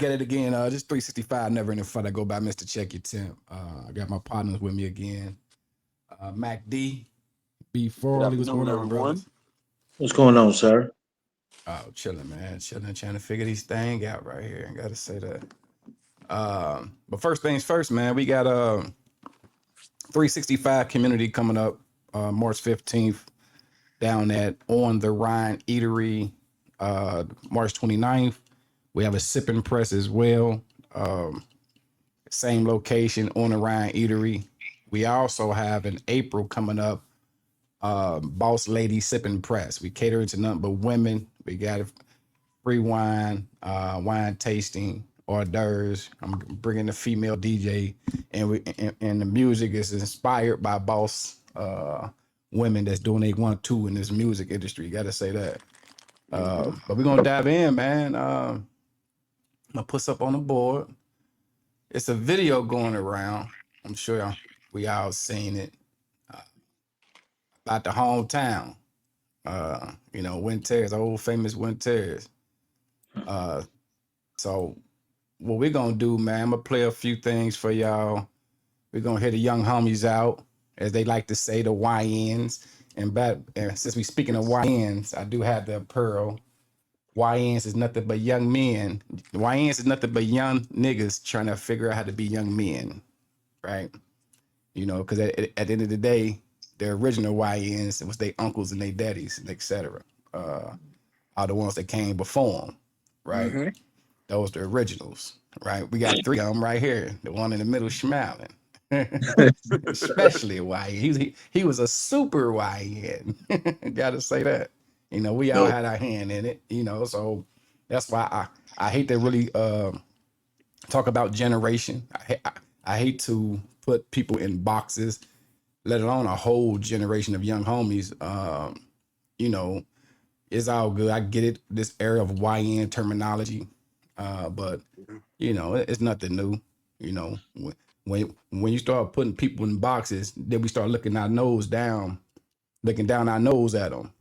at it again. Just 365, never in the front. I go by Mr. Check Your Temp. I got my partners with me again. Mac D, B Good Farley. What's going afternoon, on, everyone. brothers? What's going on, sir? Oh, chilling, man. Chilling, trying to figure these things out right here. I gotta say that. But first things first, man. We got 365 community coming up March 15th down at On the Rhine Eatery. March 29th. We have a sip and press as well. Same location, On the Rhine Eatery. We also have in April coming up, Boss Lady Sip and Press. We cater to nothing but women. We got free wine, wine tasting, hors d'oeuvres. I'm bringing the female DJ, and the music is inspired by boss women that's doing they want to in this music industry. Got to say that. But we're gonna dive in, man. I'm gonna put up on the board. It's a video going around. I'm sure we all seen it about the hometown. WINTON TERRACE, old famous WINTON TERRACE. So what we're gonna do, man, I'm gonna play a few things for y'all. We're gonna hear the young homies out, as they like to say, the YNs. And since we speaking of YNs, I do have the pearl. YNs is nothing but young men. YNs is nothing but young niggas trying to figure out how to be young men, right? Because at the end of the day, the original YNs was their uncles and their daddies, and etc. Are the ones that came before them, right? Mm-hmm. Those the originals, right? We got three of them right here. The one in the middle smiling, especially YN. He was a super YN. Gotta say that. We all No, had our hand in it. So that's why I hate to really talk about generation. I hate to put people in boxes, let alone a whole generation of young homies. You know, it's all good. I get it. This era of YN terminology, but it's nothing new. When you start putting people in boxes, then we start looking down our nose at them.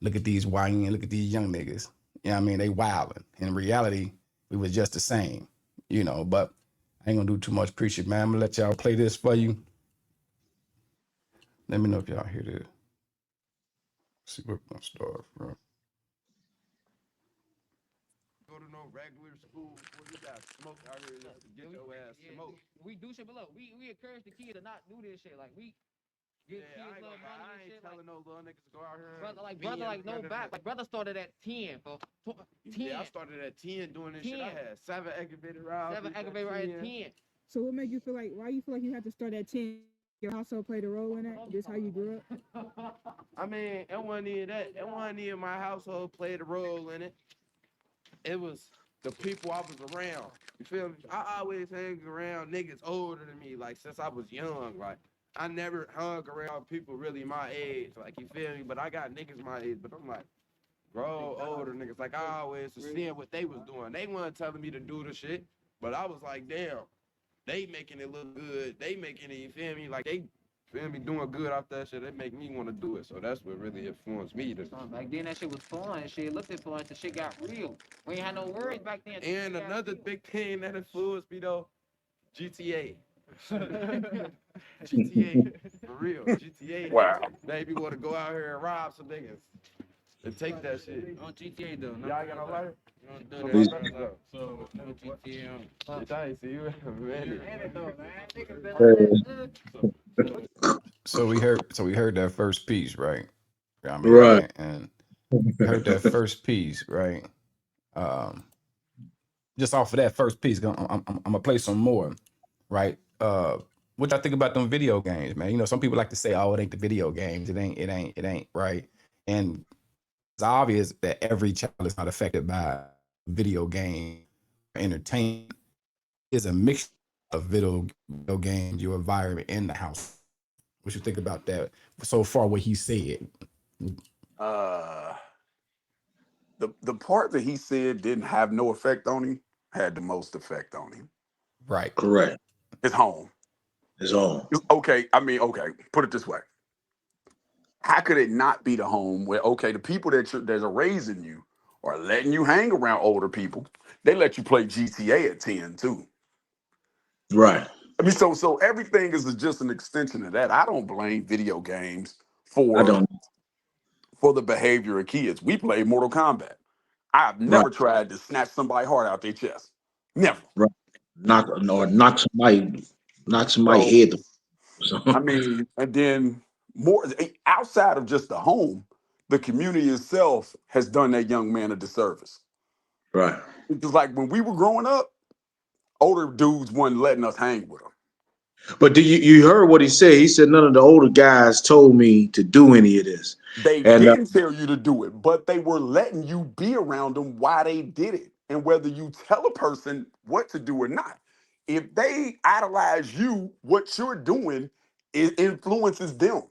Look at these YN, look at these young niggas. I mean, they wilding. In reality, we was just the same. But I ain't gonna do too much preaching, man. I'm gonna let y'all play this for you. Let me know if y'all hear this. See where we're gonna start from. Go to no regular school before you got smoke out here just to get your ass smoked. We do shit, but look, we encourage the kids to not do this shit. Like we give Yeah, kids I ain't little gonna lie. money I and ain't shit. telling no little niggas to go out here. Brother, like no back. Like brother started at 10, bro. 10. Yeah, I started at 10 doing this shit. I 10. had 7 aggravated rounds. 7 aggravated right at 10. So what made you feel like? Why you feel like you had to start at 10? Your household played a role in that. This how you grew up. I mean, it wasn't even that. It wasn't even my household played a role in it. It was the people I was around. You feel me? I always hang around niggas older than me, like since I was young. Like I never hung around people really my age. Like you feel me? But I got niggas my age. But I'm like, bro, older niggas. Like I always was seeing what they was doing. They weren't telling me to do the shit, but I was like, damn, they making it look good. They making it. You feel me? Like they. Feel me, doing good off that shit, it make me want to do it. So that's what really influenced me. Back then that shit was fun and shit. Looked at fun. The shit got real. We ain't had no worries back then. And another big thing that influenced me though, GTA. GTA, for real. GTA, wow. made me want to go out here and rob some niggas and take that shit. On GTA though. Y'all ain't got no lighter? Do Please. that. So no GTA. Bitch, I ain't see you. Man. So we heard that first piece, right? I mean, Right. and we heard that first piece, right? Just off of that first piece, I'm gonna play some more, right? What y'all think about them video games, man? Some people like to say, "Oh, it ain't the video games. It ain't," right? And it's obvious that every child is not affected by video game entertainment. It's a mix of video games, your environment in the house. What you think about that so far? What he said. Uh, the part that he said didn't have no effect on him had the most effect on him. Right. Correct. His home. It's on. Okay, I mean, okay, put it this way. How could it not be the home where, okay, the people that are raising you or letting you hang around older people. They let you play GTA at 10 too. Right. I mean, so everything is just an extension of that. I don't blame video games I for don't. the behavior of kids. We play Mortal Kombat. I've Right. never tried to snatch somebody's heart out their chest. Never. Right. Knock somebody So head. So, I mean, and then more outside of just the home, the community itself has done that young man a disservice. right. Because like when we were growing up, older dudes wasn't letting us hang with them. But you heard what he said? He said none of the older guys told me to do any of this, They and didn't tell you to do it, but they were letting you be around them while they did it. And whether you tell a person what to do or not, if they idolize you, what you're doing it influences them.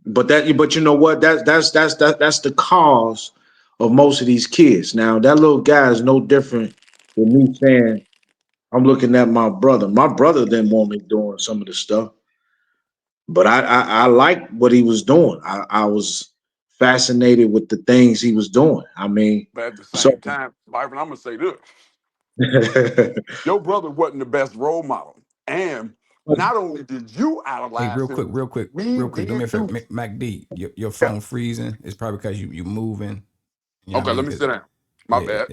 but you know what? That's the cause of most of these kids. Now that little guy is no different than me saying I'm looking at my brother. My brother didn't want me doing some of the stuff, but I liked what he was doing. I was fascinated with the things he was doing. I mean, But at the so same time, Byron, I'm gonna say this: your brother wasn't the best role model, and not only did you Hey, idolize him, we real quick. Do me a did favor, too. Mac D. Your Yeah. phone freezing. It's probably because you moving. You know what I Okay, mean? let me Because sit down. My yeah, bad.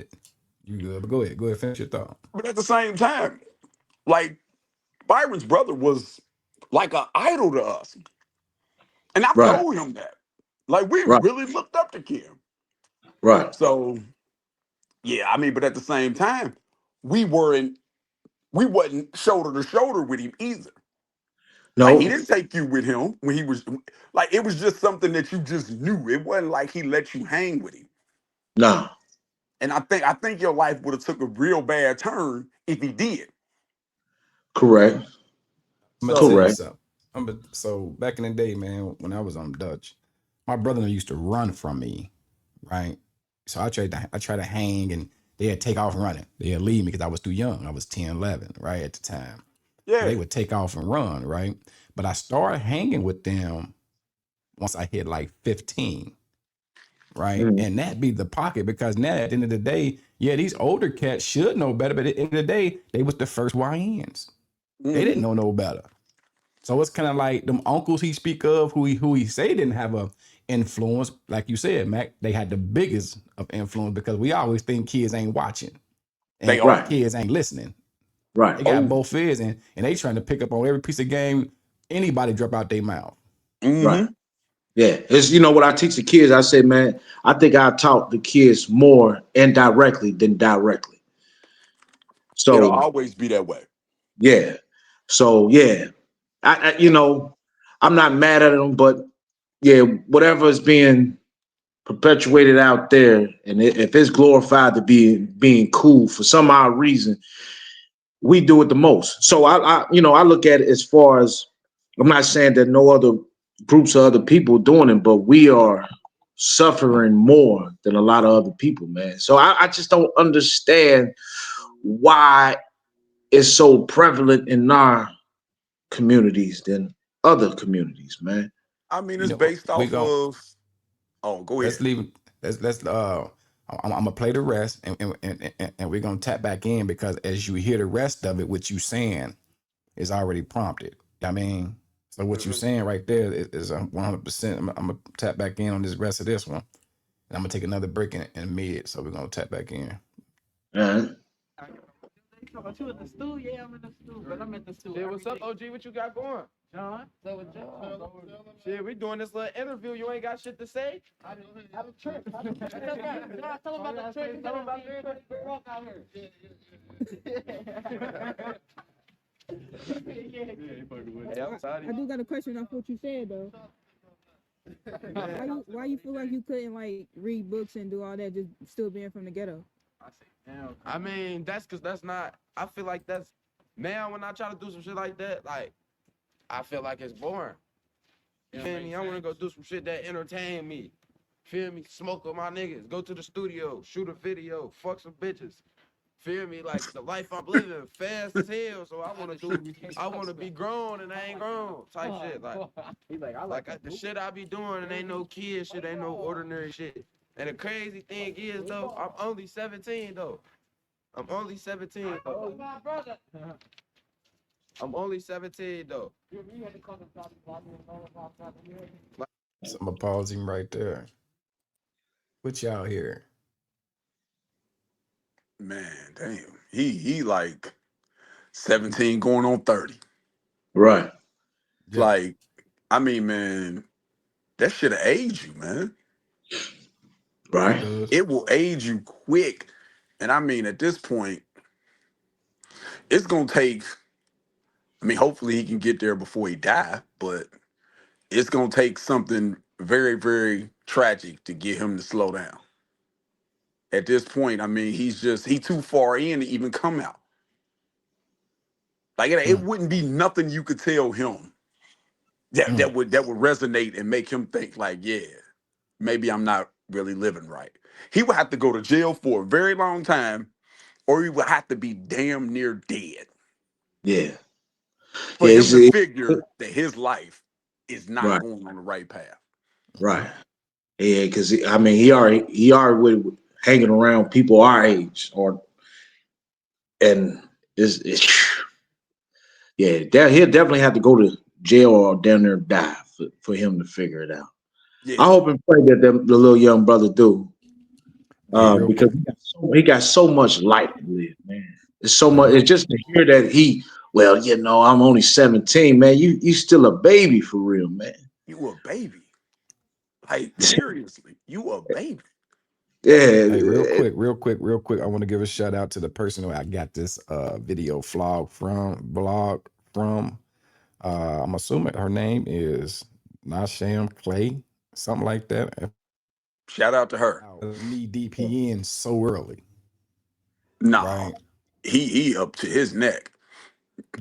you good. But go ahead. Finish your thought. But at the same time, like Byron's brother was like an idol to us. And I've right, told him that. Like we right, really looked up to Kim. right. So yeah, I mean, but at the same time, we weren't we wasn't shoulder to shoulder with him either. Like he No, didn't take you with him when he was like it was just something that you just knew. It wasn't like he let you hang with him. no, And I think your life would have took a real bad turn if he did. correct, I'm gonna tell So you correct. something. So back in the day, man, when I was on Dutch, my brother used to run from me, right? So I tried to hang and they'd take off running. They'd leave me because I was too young. I was 10, 11, right, at the time. So yeah. they would take off and run, right? But I started hanging with them once I hit like 15, right? Mhm. And that be the pocket because now at the end of the day, yeah, these older cats should know better, but at the end of the day, they was the first YNs. They Hmm. didn't know no better. So it's kind of like them uncles he speak of, who he say didn't have a influence, like you said, Mac. They had the biggest of influence because we always think kids ain't watching They and are. Right, kids ain't listening. right, They got Oh. both ears and they trying to pick up on every piece of game anybody drop out their mouth. right. Hmm. Yeah, it's what I teach the kids. I say, man, I think I taught the kids more indirectly than directly. It'll So always be that way. yeah, so yeah, I'm not mad at them, but yeah, whatever is being perpetuated out there, and if it's glorified to be being cool for some odd reason, we do it the most. So I look at it as far as I'm not saying that no other groups or other people doing it, but we are suffering more than a lot of other people, man. So I just don't understand why it's so prevalent in our communities than other communities, man. I mean, You it's know, based we off going of. Oh, go let's ahead. leave. Let's I'm gonna play the rest and we're gonna tap back in because as you hear the rest of it, what you saying is already prompted. I mean, so what you Mhm. saying right there is 100%. I'm gonna tap back in on this rest of this one. And I'm gonna take another break in mid, so we're gonna tap back in. Uh, They talking about you at the stool? Yeah, I'm in the stool, but I'm at the stool Shit, every what's up, day. OG? What you got going? John, so with John. Shit, we doing this little interview. You ain't got shit to say? I have a trick. John, tell him about the trick. Tell him about the trick. Walk out here. Hey, I'm tired I of do got a question off what you said though. Why you feel like you couldn't like read books and do all that just still being from the ghetto? I mean, that's because that's not, I feel like that's, now when I try to do some shit like that, like, I feel like it's boring. You feel me? I want to go do some shit that entertain me. Feel me? Smoke with my niggas. Go to the studio. Shoot a video. Fuck some bitches. Feel me? Like the life I'm living, fast as hell. So I want to be grown and I ain't grown type shit. Like, He's like, I the shit I be doing, it ain't no kid shit, ain't no ordinary shit. And the crazy thing is though, I'm only 17 though. I'm only 17 though. I'm only 17 though. So I'm gonna pause him right there. What y'all here? Man, damn. He like 17 going on 30. Right. Yeah, Like, I mean, man, that should have aged you, man. it Right. does. It will age you quick. And I mean, at this point, it's gonna take, I mean, hopefully he can get there before he die, but it's gonna take something very, very tragic to get him to slow down. At this point, I mean, he too far in to even come out. Like it Mm, wouldn't be nothing you could tell him that mm. that would resonate and make him think like, yeah, maybe I'm not really living right. He would have to go to jail for a very long time, or he would have to be damn near dead Yeah. for Yeah. him to figure that his life is not Right. going on the right path. Right. Yeah. Because I mean, he already hanging around people our age, and it's yeah. He'll definitely have to go to jail or down there die for him to figure it out. I Yeah, hope and pray that the little young brother do, Hey, real because quick. he got so much life to live, man. It's so Hey, much. real. It's just to hear that well, I'm only 17, man. You still a baby for real, man. you a baby. Like seriously, you a baby. Hey, real Yeah, quick, real quick, real quick. I want to give a shout out to the person who I got this video blog from. I'm assuming her name is Nasham Clay, something like that. Shout out to her. Me DPN so early, Nah, right? he up to his neck.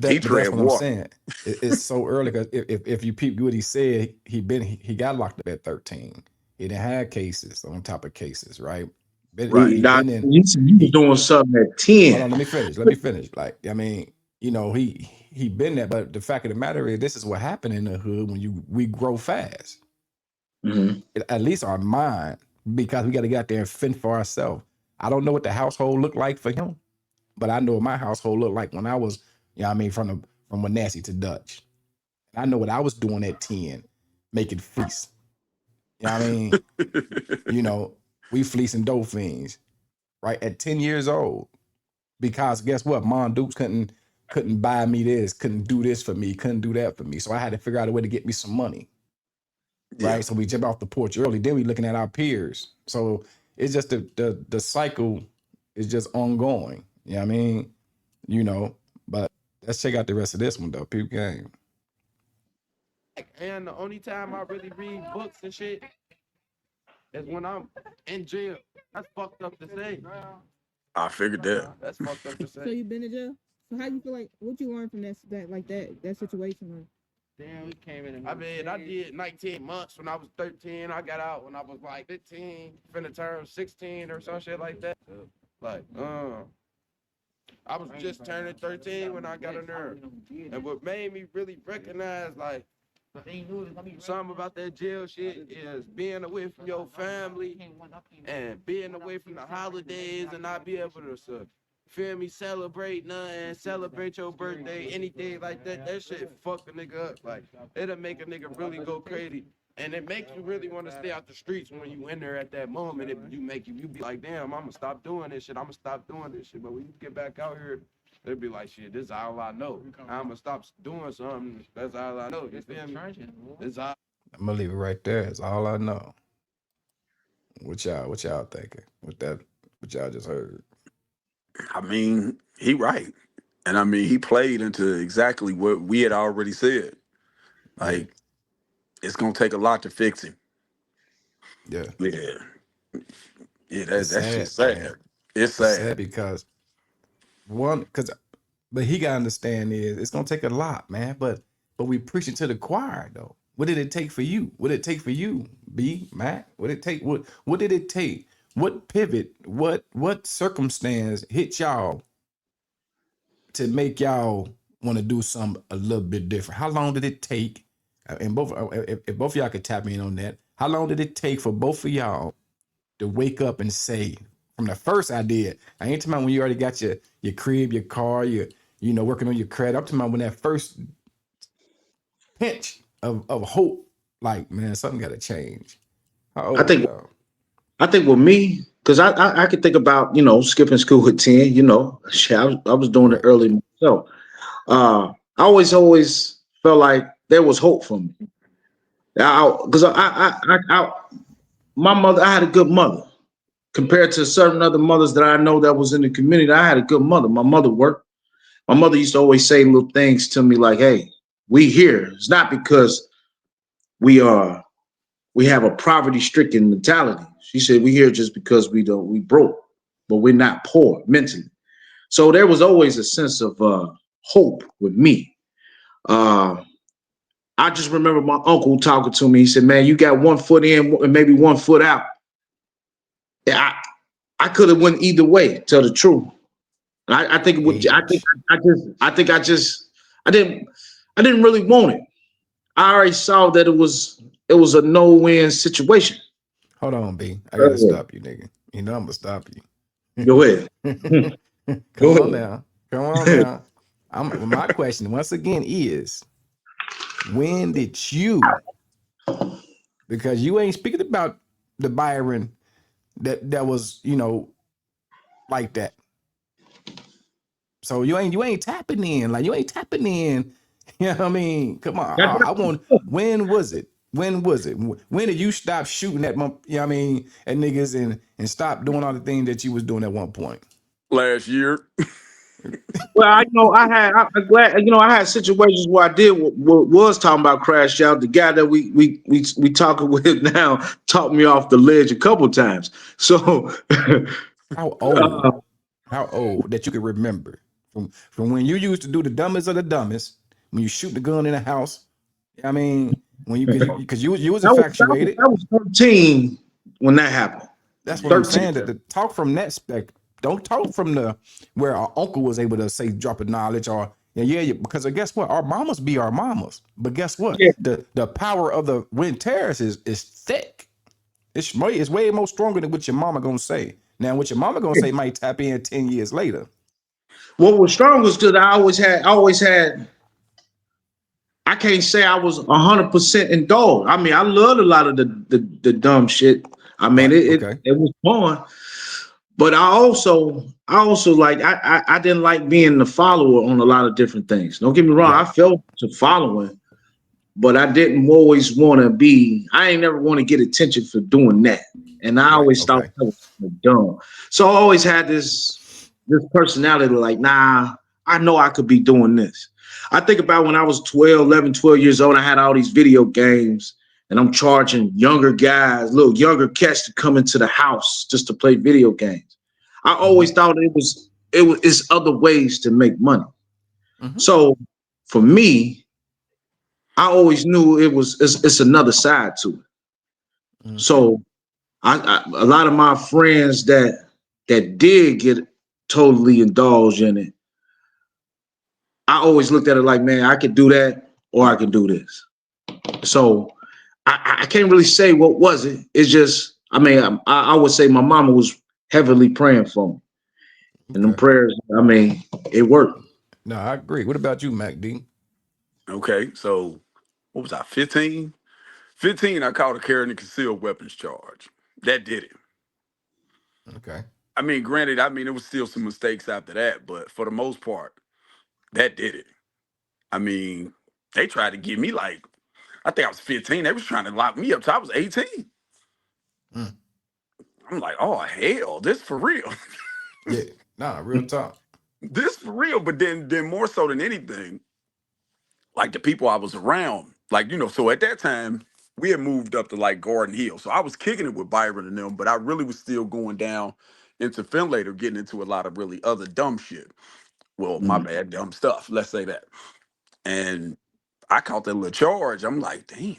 He But that's tread what I'm water. saying. It's so early because if you peep what he said, he got locked up at 13. He didn't have cases on top of cases, right? Right. He Doc, been in. you said you was He doing something at hold 10. on. Let me finish. Let me finish. Like I mean, he been there, but the fact of the matter is, this is what happened in the hood when we grow fast. Hmm. At least our mind, because we got to get out there and fend for ourselves. I don't know what the household looked like for him, but I know what my household looked like when I was, from Wenatchee to Dutch. I know what I was doing at 10, making fleece. You know what I mean? You know, we fleecing dolphins, right? At 10 years old. Because guess what? Mom Dukes couldn't buy me this, couldn't do this for me, couldn't do that for me. So I had to figure out a way to get me some money. Yeah. Right. So we jump off the porch early. Then we looking at our peers. So it's just the cycle is just ongoing. You know what I mean? But let's check out the rest of this one though. Peep game. And the only time I really read books and shit is when I'm in jail. That's fucked up to say. I figured that. That's fucked up to So say. you been to jail? So how you feel like what you learned from that situation? Like, Damn, we came in. I mean, I did 19 months when I was 13. I got out when I was like 15, finna turn 16 or some shit like that. Like, I was just turning 13 when I got in there. And what made me really recognize, like, something about that jail shit is being away from your family and being away from the holidays and not be able to, feel me, celebrate nothing, celebrate your birthday, anything like that. That shit fuck a nigga up. Like, it'll make a nigga really go crazy. And it makes you really want to stay out the streets when you in there at that moment. You be like, damn, I'm gonna stop doing this shit. I'm gonna stop doing this shit. But when you get back out here, they'd be like, shit, this is all I know. I'm gonna stop doing something. That's all I know. You feel me? This all. I'm gonna leave it right there. That's all I know. What y'all thinking? What y'all just heard? I mean, he right. And I mean, he played into exactly what we had already said. Yeah, Like, it's gonna take a lot to fix him. yeah. Yeah. Yeah, It's that's sad, just man. sad. It's It's sad. sad because but he gotta understand is it's gonna take a lot, man. But we preaching to the choir though. What did it take for you? What did it take for you, B Mac? What did it take? What did it take? What pivot? What circumstance hit y'all to make y'all want to do something a little bit different? How long did it take? And both if both of y'all could tap in on that, how long did it take for both of y'all to wake up and say from the first idea? I ain't talking about when you already got your crib, your car, working on your credit. I'm talking about when that first pinch of hope, like, man, something got to change. How I old were think y'all? I think with me, because I could think about skipping school at 10. Shit, I was doing it Right. early myself. I always felt like there was hope for me. Because my mother, I had a good mother compared to certain other mothers that I know that was in the community. I had a good mother. My mother worked. My mother used to always say little things to me like, "Hey, we here. It's not because we are we have a poverty stricken mentality." She said, "We here just because we broke, but we're not poor mentally." So there was always a sense of hope with me. Uh, I just remember my uncle talking to me. He said, "Man, you got one foot in and maybe one foot out." Yeah, I could have went either way. Tell the truth. I think it would. Age. I didn't. I didn't really want it. I already saw that it was a no win situation. Hold on, B. I Go gotta ahead. stop you, nigga. You know I'm gonna stop Go ahead. you. Go Come on ahead. now. Come on now. My question once again is, when did you, because you ain't speaking about the Byron that was, like that. So you ain't tapping in. Like, you ain't tapping in. You know what I mean? Come on. I want, when was it? When was it? When did you stop shooting at at niggas and stop doing all the things that you was doing at one point? Last year. Well, I'm glad, I had situations where I did was talking about crash out. The guy that we talking with now talked me off the ledge a couple times. So, How old? How old that you can remember from when you used to do the dumbest of the dumbest, when you shoot the gun in the house. I mean, when you because you was infatuated. that was 13 when that happened. That's what I'm 13. saying. That the talk from that spec. Don't talk from the where our uncle was able to say drop a knowledge or yeah, because guess what? Our mamas be our mamas. But guess what? Yeah, The power of the wind terrace is thick. It's way more stronger than what your mama gonna say. Now, what your mama gonna yeah. say might tap in 10 years later. What was strong was because I always had. I can't say I was 100% indulged. I mean, I loved a lot of the dumb shit. I mean, Right. it it, Okay. it was fun. But I also like I didn't like being the follower on a lot of different things. Don't get me wrong, I Right. felt to following, but I didn't always want to be. I ain't never want to get attention for doing that, and I Right. always thought Okay. that was dumb. So I always had this personality like, nah, I know I could be doing this. I think about when I was 12, 11, 12 years old, I had all these video games and I'm charging younger guys, little younger cats to come into the house just to play video games. I Mm-hmm. always thought it's other ways to make money. Mm-hmm. So for me, I always knew it's another side to it. Okay. So a lot of my friends that did get totally indulged in it, I always looked at it like, man, I could do that or I could do this. So I can't really say what was it. It's just, I mean, I would say my mama was heavily praying for me, and them Okay. prayers, I mean, it worked. No, I agree. What about you, Mac D? Okay, so what was I, 15? 15, I caught a carrying a concealed weapons charge. That did it. Okay. I mean, granted, there was still some mistakes after that, but for the most part, that did it. I mean, they tried to get me like, I think I was 15. They was trying to lock me up till I was 18. Mm. I'm like, oh hell, this for real. Yeah. Nah, real talk. This for real. But then more so than anything, like the people I was around, like, so at that time, we had moved up to like Garden Hill. So I was kicking it with Byron and them, but I really was still going down into Finlater, getting into a lot of really other dumb shit. Well, my Mm. bad, dumb stuff. Let's say that. And I caught that little charge. I'm like, damn.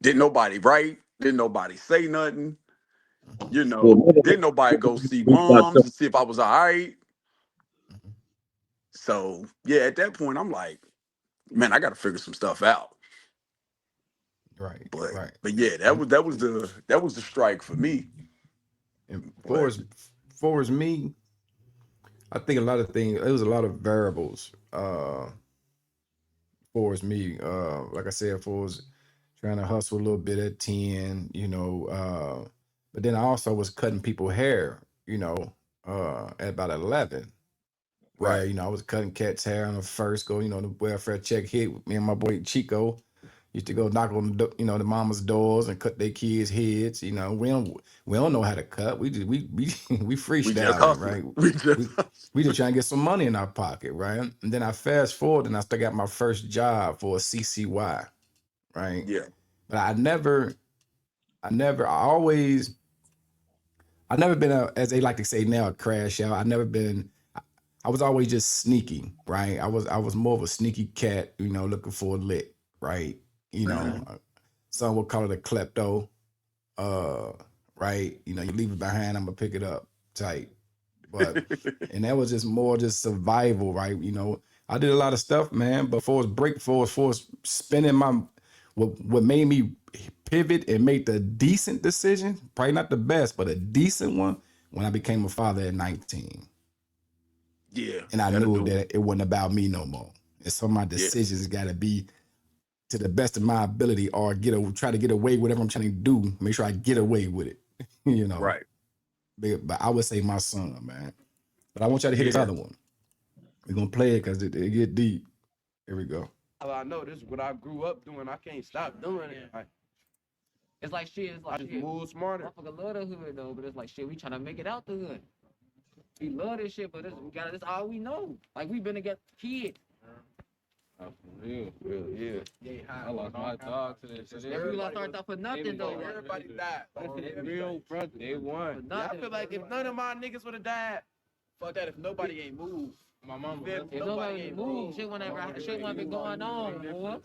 Didn't nobody write? Didn't nobody say nothing? Well, Didn't nobody go see nobody- moms to see if I was all right? Mhm. So yeah, at that point, I'm like, man, I got to figure some stuff out. Right, But right. yeah, And, that was the strike for me. and But for as me, I think a lot of things. It was a lot of variables. For as me, like I said, for as trying to hustle a little bit at 10, but then I also was cutting people hair, at about 11. Where right, I was cutting cats' hair on the first go. The welfare check hit. Me and my boy Chico used to go knock on the mama's doors and cut their kids' heads. We don't know how to cut. We just we we just freestyling, hustling. right? We just We we just trying to get some money in our pocket, right? And then I fast forward and I still got my first job for a CCY, right? yeah, But I never been as they like to say now, a crash out. I was always just sneaky, right? I was more of a sneaky cat, looking for a lick, right? You know, mhm. uh, some would call it a klepto, uh, right? You leave it behind, I'm gonna pick it up, type. But and that was just more just survival, right? I did a lot of stuff, man. But for spending what made me pivot and make the decent decision, probably not the best, but a decent one, when I became a father at 19. Yeah, And I that'll knew do it. that it wasn't about me no more. And so my Yeah, decisions got to be to the best of my ability, or try to get away with whatever I'm trying to do. Make sure I get away with it. you know. right. But I would say my son, man. But I want y'all to hear this Yeah, other one. We're gonna play it because it get deep. Here we go. All I know this is what I grew up doing. I can't stop doing it. It's like shit. It's I like just shit. move smarter. Motherfucker love the hood though, but it's like shit. We trying to make it out the hood. We love this shit, but we got this all we know. Like we been together kids. Oh, for real. Yeah. I lost my dog to this shit. If we lost our stuff for nothing though. Like, Everybody died. Real brother. They for won. Yeah, I nothing. feel like if none of my niggas would have died, fuck that. If nobody ain't moved, My mama. If If nobody moved, shit wouldn't been going on, boy.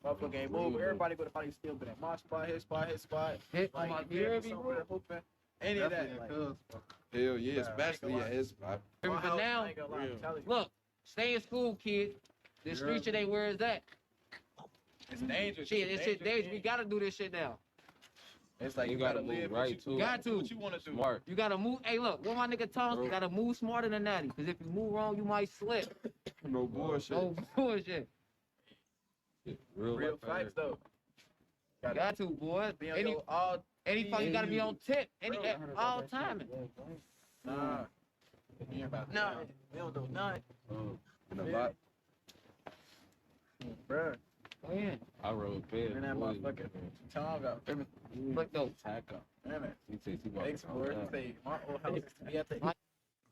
motherfucker ain't moved, everybody would have probably still been at my spot, his spot. Hit Like, my you ear, somewhere hooping, any of that. Like, hell yeah, especially at his spot. but now, look, stay in school, kids. This street shit ain't where it's at. It's dangerous. Shit, this shit dangerous. We gotta do this shit now. It's like You you gotta gotta live move right, too. too. Got to. What you want to do? Smart. You gotta move. Hey, look, what my nigga Thomas, you gotta move smarter than that. Because if you move wrong, you might slip. No bullshit. No bullshit. Real facts though. Got to, boy. Be on Any your all. fuck, you gotta be on tip. All timing. Nah. No, we don't do nothing. And a lot. Bruh, Oh, yeah. I rode bed. man, that motherfucking tongue up. Look though. Tack up. Damn it. He takes you Thanks for it. Say, my old house used to be at the.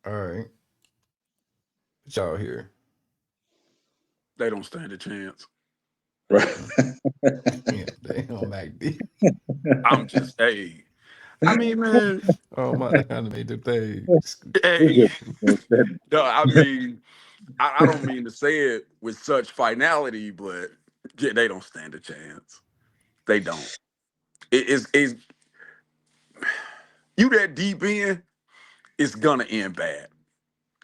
All right. What y'all here? they don't stand a chance. Right. Yeah, they don't back deep. I'm just, hey, I mean, man, Oh my, they kind of made the thing. hey, no, I mean, I don't mean to say it with such finality, but yeah, they don't stand a chance. They don't. Is you that deep in, it's gonna end bad.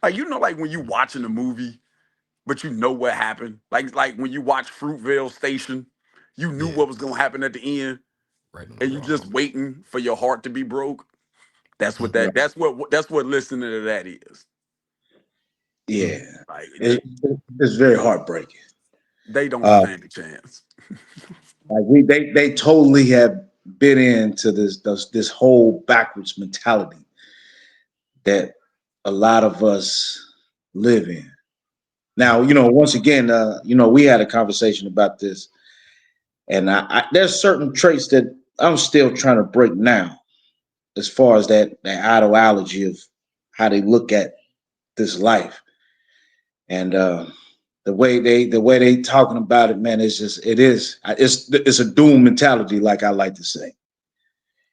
Like like when you watching a movie, but you know what happened. Like when you watch Fruitvale Station, you knew Yeah, what was gonna happen at the end, right on the and you just wrong. waiting for your heart to be broke. That's what Mm, that. That's what listening to that is. Yeah, mm. Like it's very heartbreaking. they don't Uh, stand a chance. like they totally have been into this whole backwards mentality that a lot of us live in. Now, once again, we had a conversation about this, and there's certain traits that I'm still trying to break now, as far as that ideology of how they look at this life, and the way they talking about it, man, it's a doom mentality, like I like to say,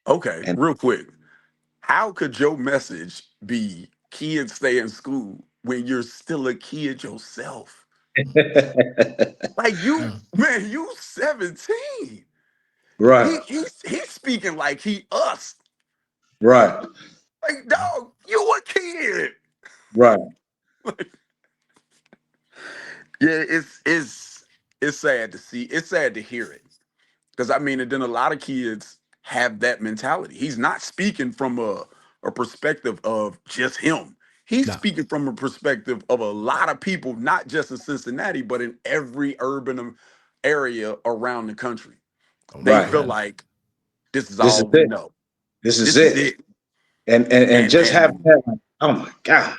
Okay, and real quick, how could your message be kids stay in school when you're still a kid yourself? Like Mm. man, you 17. right, He's speaking like he us. right, Like, dog, you a kid. right. Yeah, it's sad to see. It's sad to hear it. Because I mean, and then a lot of kids have that mentality. He's not speaking from a perspective of just him. He's No, speaking from a perspective of a lot of people, not just in Cincinnati, but in every urban area around the country. oh They no Right. feel doubt. like this is This is all we it. know. This is This is it. it. And And just have and, that. Like, oh my God.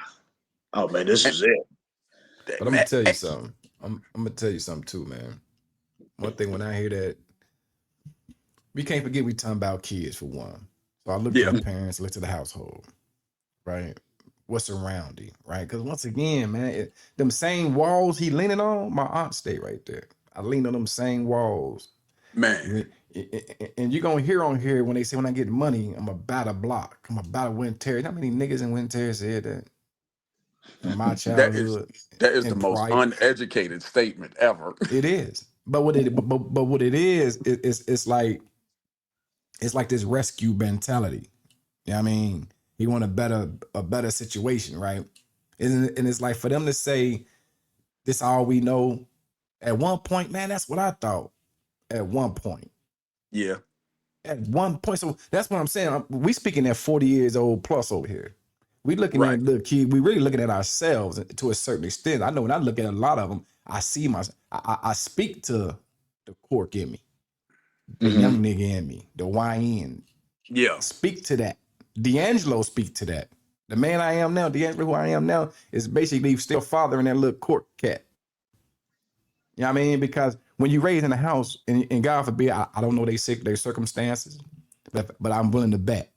Oh man, this and is it. But I'm gonna man, tell you something. I'm gonna tell you something too, man. One thing when I hear that, we can't forget we talking about kids for one. So I look to yeah, the parents, look to the household, right? What's around him, right? Because once again, man, them same walls he leaning on, my aunt stay right there. I lean on them same walls. man. And you're gonna hear on here when they say when I get money, I'm about a block. I'm about a Winton Terrace. How many niggas in Winton Terrace said that in my That is childhood that is the and most prior? uneducated statement ever. It is. But what it is, it's like this rescue mentality. You know what I mean? He want a better situation, right? And it's like for them to say this all we know, at one point, man, that's what I thought. At one point. Yeah, At one point. So that's what I'm saying. We speaking at 40 years old plus over here. We looking right. at little kids. We really looking at ourselves to a certain extent. I know when I look at a lot of them, I see I speak to the cork in me, the Hmm. young nigga in me, the YN. Yeah. Speak to that. D'Angelo speak to that. The man I am now, D'Angelo, who I am now, is basically still fathering that little cork cat. You know what I mean? Because when you raise in a house, and God forbid, I don't know their circumstances, but I'm willing to bet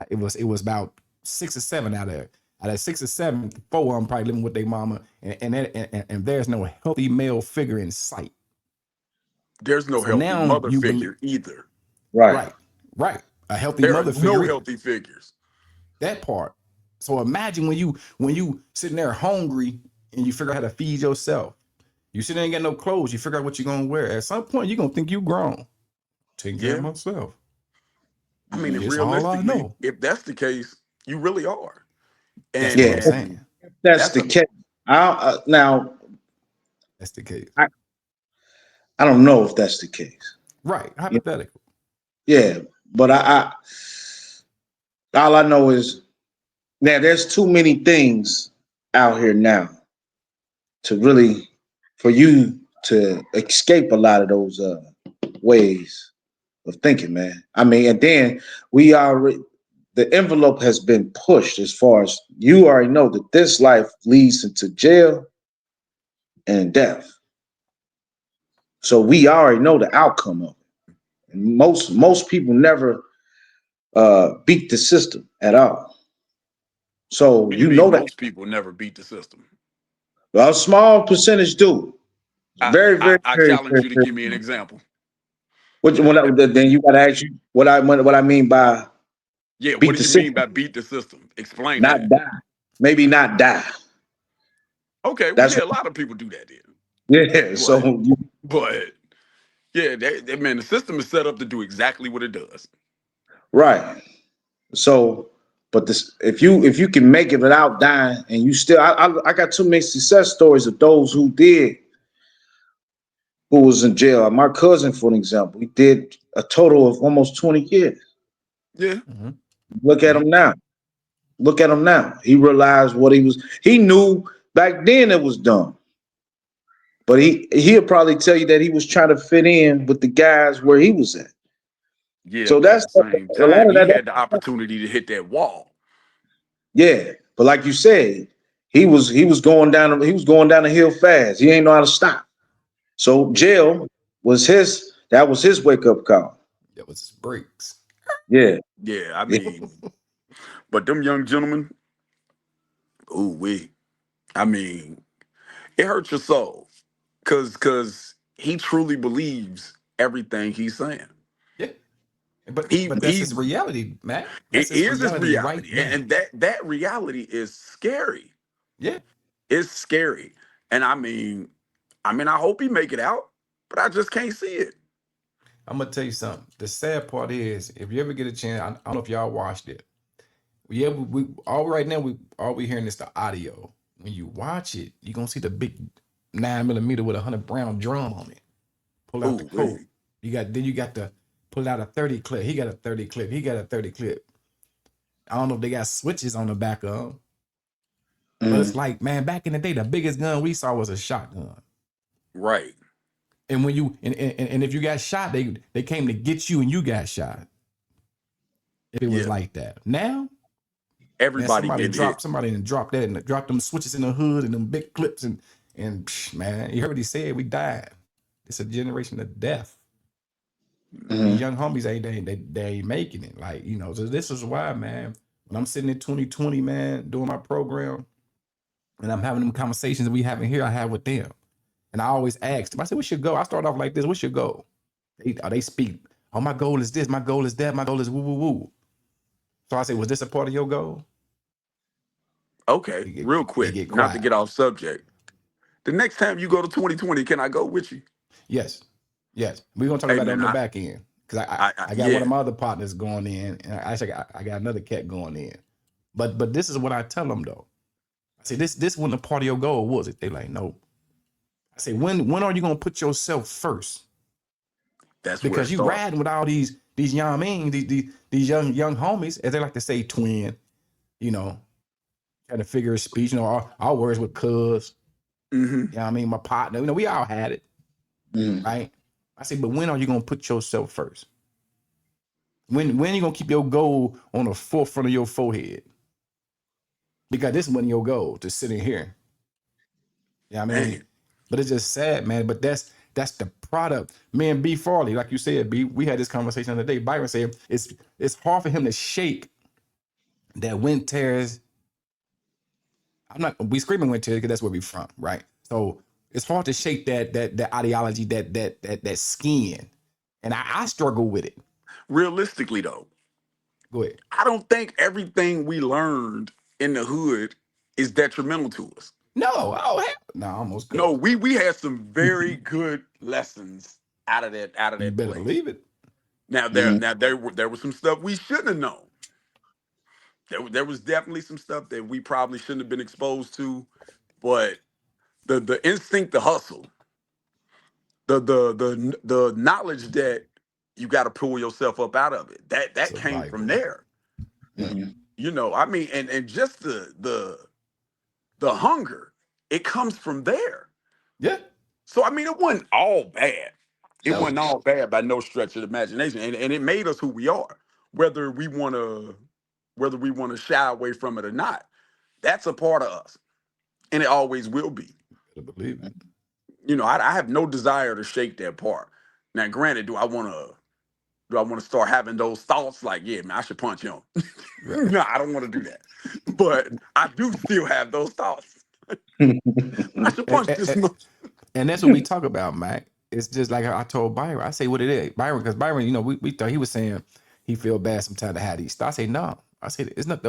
it was about 6 or 7 out there. Out of 6 or 7, 4 of them probably living with their mama, and there's no healthy male figure in sight. There's no So healthy now mother you believe, figure either. Right. right, right, a healthy There are mother no figure. healthy figures. That part. So imagine when you sitting there hungry and you figure out how to feed yourself. You sitting there ain't got no clothes. You figure out what you're gonna wear. At some point, you're gonna think you grown. Taking care of Yeah. myself. I mean, and It's all I realistically, know. if that's the case, you really are. That's And what Yeah. I'm If saying. that's that's the a case. Now That's the case. I, I don't know if that's the case. Right. Yeah. Hypothetical. Yeah. But all I know is now there's too many things out here now to really for you to escape a lot of those ways of thinking, man. I mean, and then we already the envelope has been pushed as far as you already know that this life leads into jail and death. So we already know the outcome of it. And most people never beat the system at all. So what do you you mean know that most people never beat the system? a small percentage do. I, Very, I, very, I very, challenge very, you to very give me an small. example. Then you got to ask you what I mean by Yeah, what beat do the you mean system. by beat the system? Explain Not that. die. Maybe not die. Okay, well, That's yeah, a lot of people do that then. yeah. But So but yeah, man, the system is set up to do exactly what it does. right. So, but this if you can make it without dying, and you still, I got too many success stories of those who was in jail. My cousin, for an example, he did a total of almost 20 years. Yeah. Mm-hmm. Look at Mm-hmm. him now. Look at him now. He realized what he was. He knew back then it was dumb, but he'll probably tell you that he was trying to fit in with the guys where he was at. Yeah, So but at that's the same a lot time, of he that. had the opportunity to hit that wall. Yeah, but like you said, he was going down the hill fast. He ain't know how to stop. So Yeah. jail was his wake up call. That was his breaks. Yeah, Yeah, I yeah, mean, but them young gentlemen, ooh wee. I mean, it hurts your soul. Cause he truly believes everything he's saying. Yeah. But that's He his reality, Matt. That's it his is his reality right reality. now. And that reality is scary. Yeah. It's scary. And I mean, I hope he make it out, but I just can't see it. I'm gonna tell you something. The sad part is, if you ever get a chance, I don't know if y'all watched it. Yeah, we all right now. We hearing is the audio. When you watch it, you gonna see the big 9mm with 100 round drum on it. Pull out the Ooh coat. wee. You got to pull out a 30 clip. He got a 30 clip. He got a 30 clip. I don't know if they got switches on the back of them, but it's Mm-hmm. like, man, back in the day, the biggest gun we saw was a shotgun. Right. And when you and if you got shot, they came to get you and you got shot. If it was Yeah. like that. Now, man, Everybody getting hit. somebody and dropped that and dropped them switches in the hood and them big clips and man, you heard what he said, we died. It's a generation of death. These Mm-hmm. young homies they ain't making it. Like, you know, so this is why, man, when I'm sitting in 2020, man, doing my program and I'm having them conversations that we having here, I have with them. And I always ask them, I said, what's your goal? I start off like this, what's your goal? They speak, oh, my goal is this, my goal is that, my goal is woo woo woo. So I say, was this a part of your goal? Okay, real They quick, get not to quiet. get off subject. The next time you go to 2020, can I go with you? Yes. Yes. We're gonna talk Hey about that on man, the back end. Because I got one yeah. of my other partners going in, and I got another cat going in. But this is what I tell them though. I say this wasn't a part of your goal, was it? They like, no. I say, when are you gonna put yourself first? That's where it Because you starts. riding with all these young, I mean, these young homies, as they like to say, twin, you know, trying to figure a speech, you know, our words with cuz, Hmm. you know what I mean, my partner, you know, we all had it, Mm-hmm. right? I say, but when are you gonna put yourself first? When are you gonna keep your goal on the forefront of your forehead? Because this wasn't your goal to sit in here. Yeah, I mean, Man, but it's just sad, man. But that's the product. Me and B Farley, like you said, B, we had this conversation the other day. Byron said it's hard for him to shake that Wind Terrace. I'm not we screaming Wind Terrace because that's where we from, right? So it's hard to shake that ideology, that skin. And I struggle with it. realistically though, Go ahead. I don't think everything we learned in the hood is detrimental to us. No, oh hell. No, I almost No, could. we had some very good lessons out of You that better place. believe it. Mm-hmm. There was some stuff we shouldn't have known. There was definitely some stuff that we probably shouldn't have been exposed to, but the instinct to hustle, the knowledge that you got to pull yourself up out of it. That came from Survival. there. Yeah. Mm-hmm. You know, I mean, and just the hunger, it comes from there. Yeah. So I mean, it wasn't all bad. It No. wasn't all bad by no stretch of the imagination, and it made us who we are, whether we want to shy away from it or not. That's a part of us, and it always will be. Better believe it. You know, I have no desire to shake that part. Now, granted, do I want to start having those thoughts like, yeah, man, I should punch him? Right. No, I don't want to do that. But I do still have those thoughts. I should And, punch this. and that's what we talk about, Mac. It's just like I told Byron. I say what it is, Byron, because Byron, you know, we thought he was saying he feel bad sometimes to have these thoughts. I say no. I say it's not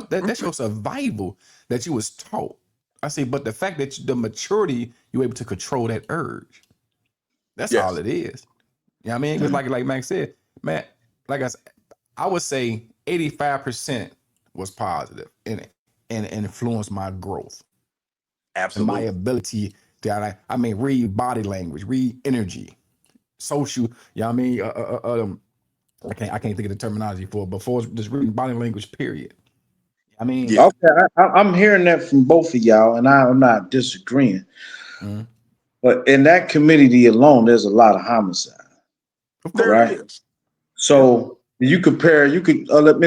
that's your survival that you was taught. I say, but the fact that the maturity you able to control that urge, that's all Yes. it is. You know what I mean? Because like Mac said, Matt, like I said, I would say 85% was positive and influenced my growth and my Absolutely. ability to, I mean, read body language, read energy, social. You know what I mean? I can't think of the terminology for it, but for just reading body language, period. I mean, Yeah, Okay, I'm hearing that from both of y'all, and I'm not disagreeing. mm, But in that community alone, there's a lot of homicide, of there course, right? is. yeah, So you compare, you could let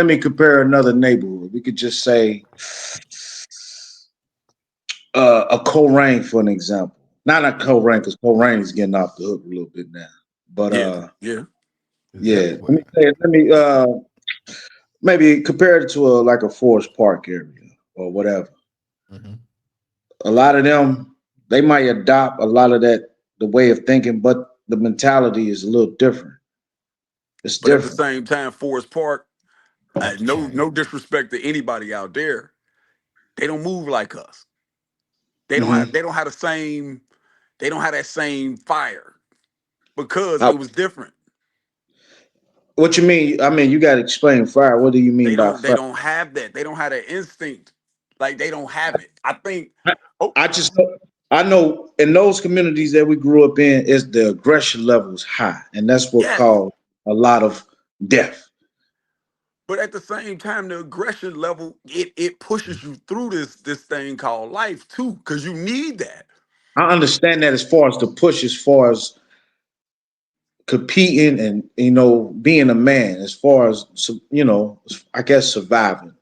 me compare another neighborhood. We could just say a Colerain for an example. Not a Colerain because Colerain is getting off the hook a little bit now. But Yeah, yeah. it's yeah, let me everywhere. say, let me maybe compare it to a like a Forest Park area or whatever. Hmm. A lot of them they might adopt a lot of that the way of thinking, but the mentality is a little different. It's But at the different. same time, Forest Park, Off the no chain. disrespect to anybody out there, they don't move like us. Hmm. They don't have the same they don't have that same fire because it was different. What you mean? I mean, you got to explain fire. What do you mean by They fire? don't have that. They don't have that instinct. Like they don't have it. I think I, oh I just know. I know in those communities that we grew up in, is the aggression level is high, and that's what Yes. caused a lot of death. But at the same time, the aggression level, it pushes you through this thing called life too, because you need that. I understand that as far as the push, as far as competing and being a man, as far as I guess surviving.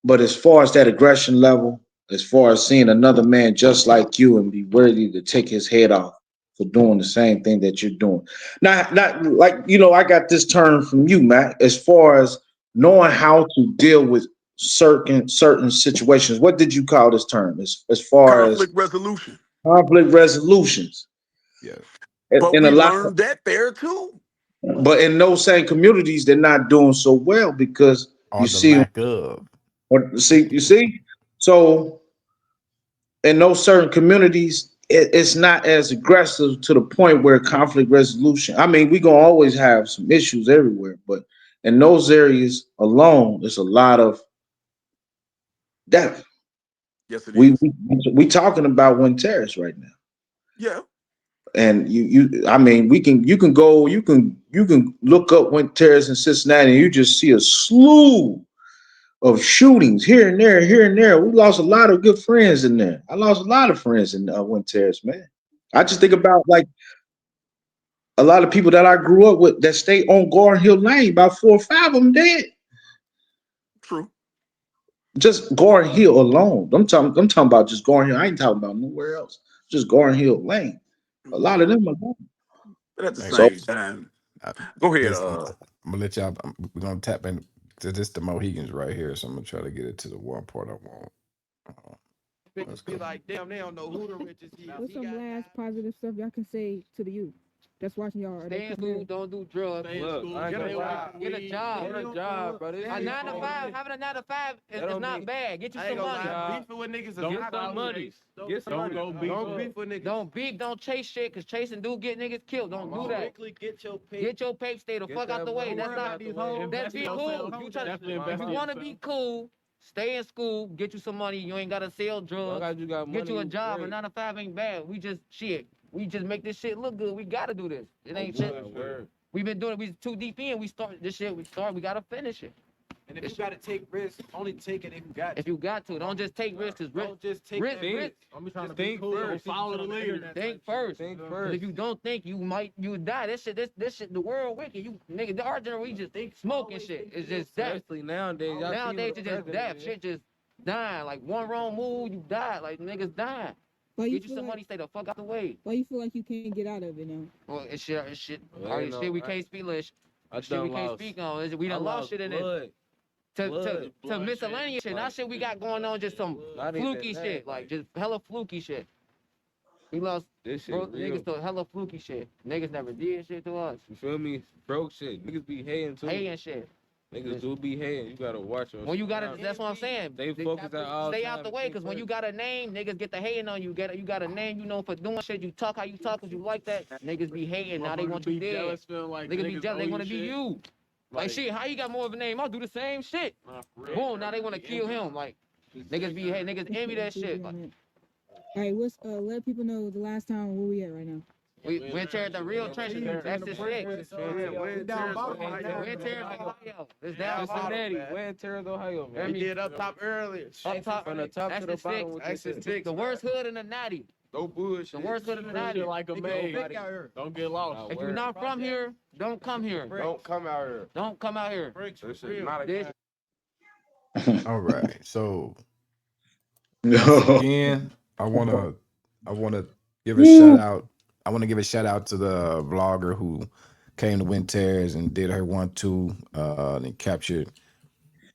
But as far as that aggression level, as far as seeing another man just like you and be worthy to take his head off for doing the same thing that you're doing. Not like, I got this term from you, Matt, as far as knowing how to deal with certain situations. What did you call this term? As far as Conflict resolution. conflict resolutions. Yeah. But In a we lot learned that there too. but in those same communities, they're not doing so well because Or you the see, lack of. you see. So in those certain communities, it's not as aggressive to the point where conflict resolution. I mean, we're gonna always have some issues everywhere, but in those areas alone, there's a lot of death. Yes, it We is. we, we talking about Wind Terrace right now, Yeah. and I mean, you can look up Wind Terrace in Cincinnati, and you just see a slew of shootings here and there, here and there. We lost a lot of good friends in there. I lost a lot of friends in Wind Terrace, man. I just think about like a lot of people that I grew up with that stay on Garden Hill Lane. About 4 or 5 of them dead. True. Just Garden Hill alone. I'm talking about just Garden Hill. I ain't talking about nowhere else. Just Garden Hill Lane. A lot of them are gone. But at the Hey, So same time, I, go ahead. this I'm gonna let y'all. We're gonna tap into this the Mohegans right here, so I'm gonna try to get it to the one part I want. Let's Bitches be go. like, damn, they don't know who the richest is. What's He some got last positive stuff y'all can say to the youth that's watching y'all? Are they Stay in putting school, don't do drugs. Look, I ain't Get gonna a lie. job. Get a job. Get a job, brother. A 9 to 5, having a 9 to 5 is don't not mean- bad. Get you I some ain't gonna money. lie, beefing with niggas is Don't not some cool. money. Get some money. Don't beef with niggas. Don't beef, don't chase shit, cause chasing do get niggas killed. Don't do that. Strictly get your pay. Get your pape, stay the Get fuck out that the way. money. That's Worry not about these hoes. That's be cool. You try Definitely if invest you in wanna yourself. be cool, stay in school, get you some money. You ain't gotta sell drugs. Long as you got Get money, you a you job. A great. 9 to 5 ain't bad. We just make this shit look good. We gotta do this. It ain't shit. Word. We been doing it. We too deep in. We start this shit. We gotta finish it. And if you gotta take risks, only take it if you got to. If you got to, don't just take risks. Cause Don't just take risk, that risk. risk. I'm trying to Just be think cool. first. Don't follow the leader. Think first. Think Cause first. if you don't think, you die. This shit, the world wicked. You nigga, our generation we just think smoking shit. It's just death. Especially nowadays. Y'all Nowadays see it's just death. Shit just dying. Like one wrong move, you die. Like niggas dying. Why you Get you feel some like money, stay the fuck out the way. why you feel like you can't get out of it now? Well, it's shit. Well, All ain't this no- shit we I- can't speak. I Shit we done can't lost. speak on. We I done lost shit in it. blood. To Blood miscellaneous shit. Not shit we got going on. Just some Not even fluky that, shit. Like just hella fluky shit. We lost This shit broke real. niggas to hella fluky shit. Niggas never did shit to us. You feel me? Broke shit. Niggas be hating too. Hating shit. Niggas do be hating. You gotta watch your When you got surroundings. that's what I'm saying. They focus at all Stay time out the and way, think cause when you first. got a name, niggas get the hating on you. You got a name, you know, for doing shit. You talk how you talk, cause you like that. Niggas be hating. Now they want you dead. jealous, feeling like Niggas be jealous. They want to be shit. you. Like shit, how you got more of a name? I'll do the same shit. Boom. Now they want to kill him. Like niggas be hating. Niggas envy that shit. Like, All right, let people know the last time where we at right now. we're tearing the real trenches. That's the shit. We're tearing Ohio. It's down Cincinnati, bottom. Wind Terrace, Ohio, We man. did up top earlier. Up top, From the top that's to the the bottom six. with That's this the shit. six. The worst hood in the natty. No bullshit. The worst hood in the Treat natty. it like a maid. Don't get lost. If you're not from here, don't come here. Don't come out here. Don't come out here. This shit not a This All right. So once no. again, I wanna give a shout out. I want to give a shout out to the vlogger who came to Wind Terrace and did her 1-2 and captured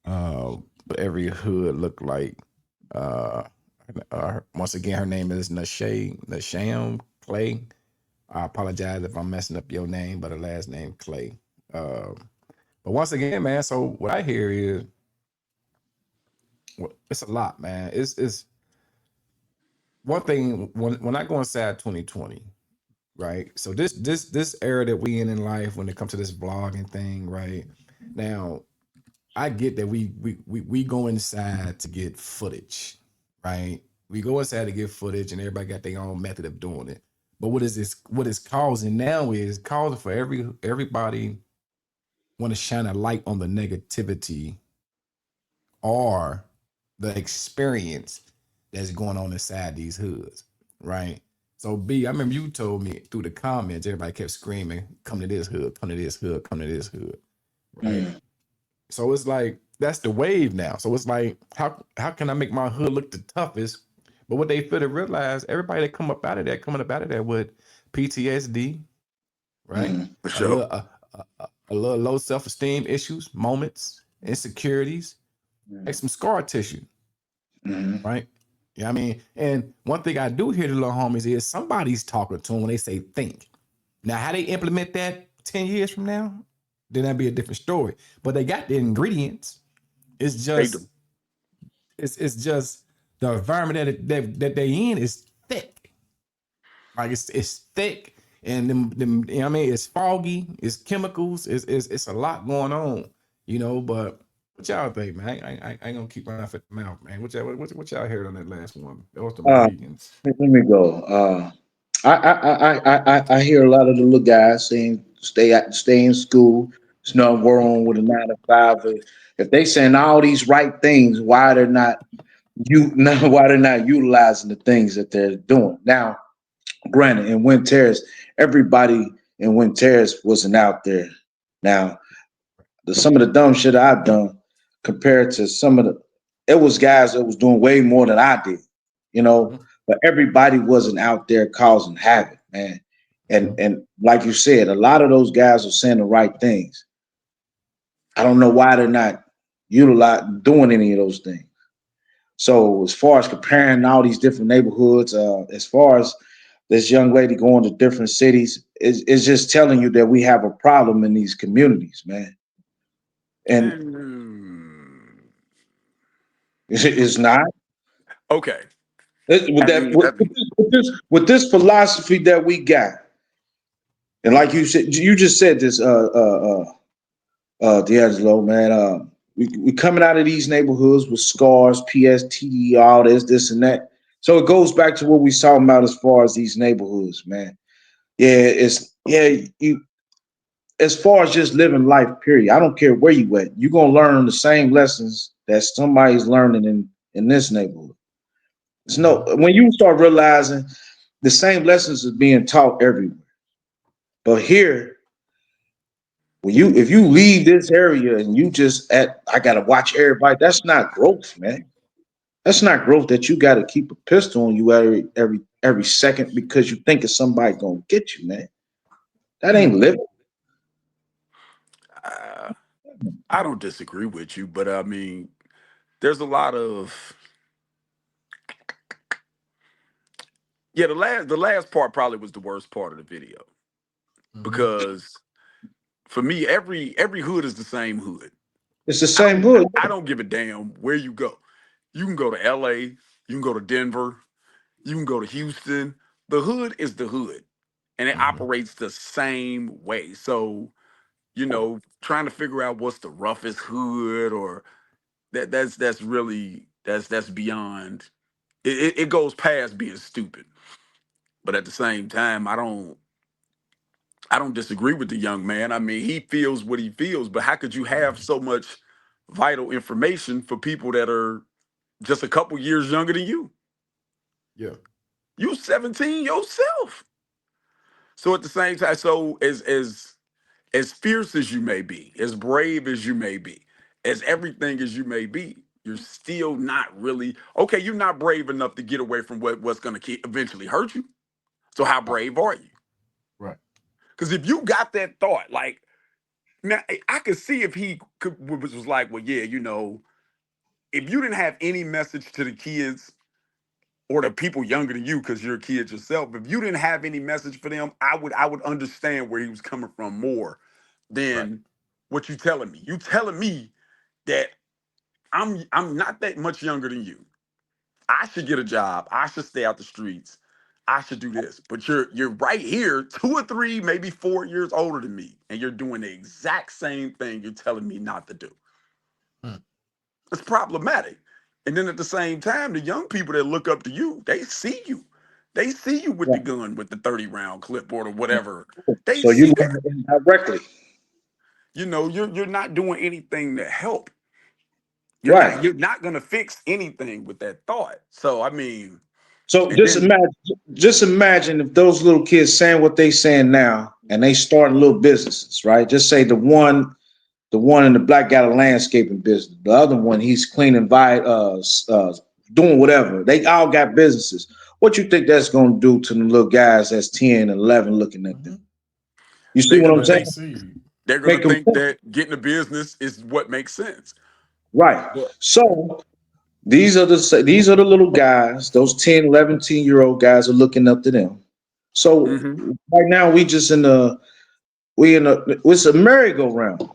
what every hood looked like. Uh, Once again, her name is Nasham Clay. I apologize if I'm messing up your name, but her last name Clay. But once again, man. So what I hear is, it's a lot, man. It's one thing when I go inside 2020, right? So this era that we in life, when it comes to this vlogging thing, right? Now, I get that we go inside to get footage, right? We go inside to get footage, and everybody got their own method of doing it. But what is this? What it's causing now is causing for everybody want to shine a light on the negativity or the experience that's going on inside these hoods, right? So B, I remember you told me through the comments, everybody kept screaming, "Come to this hood, come to this hood, come to this hood," right? Mm, So it's like that's the wave now. So it's like, how can I make my hood look the toughest? But what they fail to realize, everybody that coming up out of there with PTSD, right? mm, For A sure. little a little low self-esteem issues, moments, insecurities, like mm, some scar tissue, mm, right? Yeah, I mean, and one thing I do hear the little homies is somebody's talking to them when they say think. Now, how they implement that 10 years from now, then that'd be a different story. But they got the ingredients. It's They just do. it's just the environment that they in is thick. Like it's thick and them you know what I mean, it's foggy, it's chemicals, it's a lot going on, but what y'all think, man? I ain't gonna keep my mouth at the mouth, man. What y'all heard on that last one? That was the mm. Mohegans. Let me go. I hear a lot of the little guys saying stay in school. It's nothing wrong with a 9 to 5. If they saying all these right things, why they're not utilizing the things that they're doing now? Granted, in Wind Terrace, everybody in Wind Terrace wasn't out there. Now, some of the dumb shit I've done compared to it was guys that was doing way more than I did, you know. Mhm, But everybody wasn't out there causing havoc, man. And mhm, and like you said, a lot of those guys are saying the right things. I don't know why they're not doing any of those things. So as far as comparing all these different neighborhoods, as far as this young lady going to different cities, is just telling you that we have a problem in these communities, man. And Mm, it's not. okay. With I that, mean, with this philosophy that we got, and like you said, you just said this, D'Angelo, man. We coming out of these neighborhoods with scars, PSTD, all this and that. So it goes back to what we talking about as far as these neighborhoods, man. You as far as just living life, period. I don't care where you at. You're gonna learn the same lessons that somebody's learning in this neighborhood. It's no mhm. when you start realizing the same lessons is being taught everywhere. But here, when you if you leave this area and you just I gotta watch everybody, that's not growth, man. That's not growth that you gotta keep a pistol on you every second because you think it's somebody gonna get you, man. That ain't living. uh, I don't disagree with you, but I mean, there's a lot of yeah. The last part probably was the worst part of the video Mhm. because for me, every hood is the same hood. It's the I same don't hood. I don't give a damn where you go. You can go to LA, you can go to Denver, you can go to Houston. The hood is the hood, and it Mhm. operates the same way. So, trying to figure out what's the roughest hood or that's really that's beyond it goes past being stupid. But at the same time, I don't disagree with the young man. I mean, he feels what he feels, but how could you have so much vital information for people that are just a couple years younger than you? Yeah. You 17 yourself. So at the same time, so as fierce as you may be, as brave as you may be, as everything as you may be, you're still not really okay. You're not brave enough to get away from what's going to eventually hurt you. So how Right. brave are you? Right. Because if you got that thought, like now, I could see if he was like, well, yeah, if you didn't have any message to the kids or the people younger than you, because you're a kid yourself, if you didn't have any message for them, I would understand where he was coming from more Right. than what you telling me. You telling me that I'm not that much younger than you. I should get a job. I should stay out the streets. I should do this. But you're right here, 2 or 3, maybe 4 years older than me, and you're doing the exact same thing you're telling me not to do. Mm. It's problematic. And then at the same time, the young people that look up to you, they see you. They see you with the Right. gun with the 30-round clip or the whatever. They So you see learn that. it indirectly. You know, you're not doing anything to help. Right. You're not gonna fix anything with that thought. So I mean, So and then just imagine if those little kids saying what they saying now, and they starting little businesses, right? Just say the one in the black got a landscaping business. The other one, he's cleaning doing whatever. They all got businesses. What you think that's going to do to the little guys that's 10 and 11 looking at them? Mhm. You see they're what I'm gonna Plant saying? the seed. they're gonna Make them think think. that getting a business is what makes sense. Right. But So these are the little guys, those 10, 11, 10-year-old guys are looking up to them. So mhm. right now it's a merry-go-round. Mm.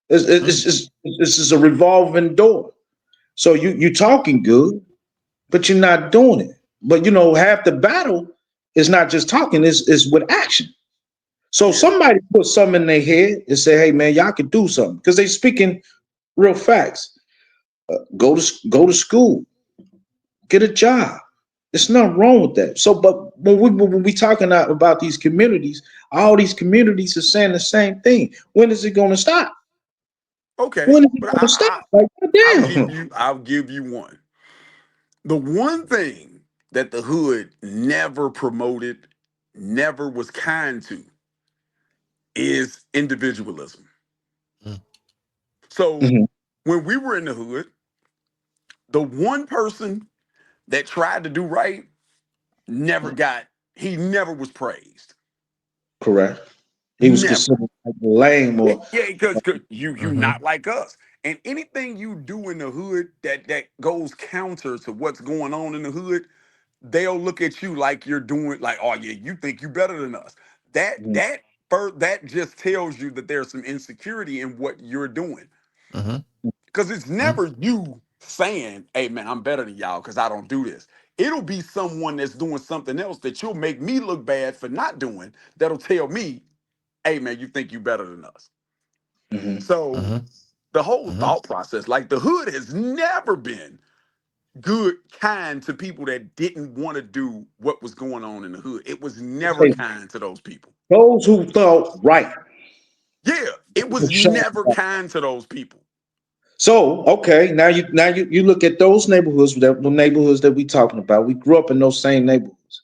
This is a revolving door. So you talking good, but you're not doing it. But half the battle is not just talking, is with action. So Yeah. somebody put something in their head and say, hey man, y'all can do something. Because they speaking real facts. Go to school, get a job. There's nothing wrong with that. So, but when we talking about these communities, all these communities are saying the same thing. When is it going to stop? Okay. When is it But going to stop? I Like, I'll goddamn. give you I'll give you one. The one thing that the hood never promoted, never was kind to, is individualism. Mm. So Mhm. when we were in the hood, the one person that tried to do right never got, he never was praised. Correct. He was Never. considered like lame Yeah, or yeah, because you Mhm. not like us. And anything you do in the hood that goes counter to what's going on in the hood, they'll look at you like you're doing like, oh yeah, you think you better than us. Mhm. That just tells you that there's some insecurity in what you're doing. Mhm. Because it's Mhm. never you saying, hey man, I'm better than y'all because I don't do this. It'll be someone that's doing something else that you'll make me look bad for not doing, that'll tell me, hey man, you think you better than us. Mhm. So Mhm. the whole Mhm. thought process, like the hood has never been good, kind to people that didn't want to do what was going on in the hood. It was never Say, kind to those people. those who thought right. Yeah, it Were was shown never right. kind to those people. So okay, now you look at those neighborhoods, the neighborhoods that we talking about. We grew up in those same neighborhoods.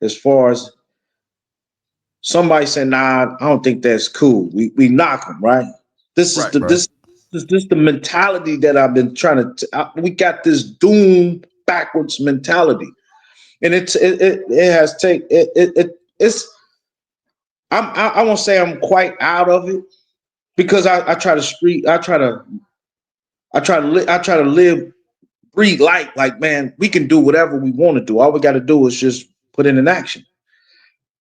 As far as somebody saying, "Nah, I don't think that's cool." We knock them, right? This is Right. the Right. this the mentality that I've been trying to. We got this doom backwards mentality, and it has take it's. I won't say I'm quite out of it because I try to street I try to live breathe light. Like man, we can do whatever we want to do. All we got to do is just put it in action.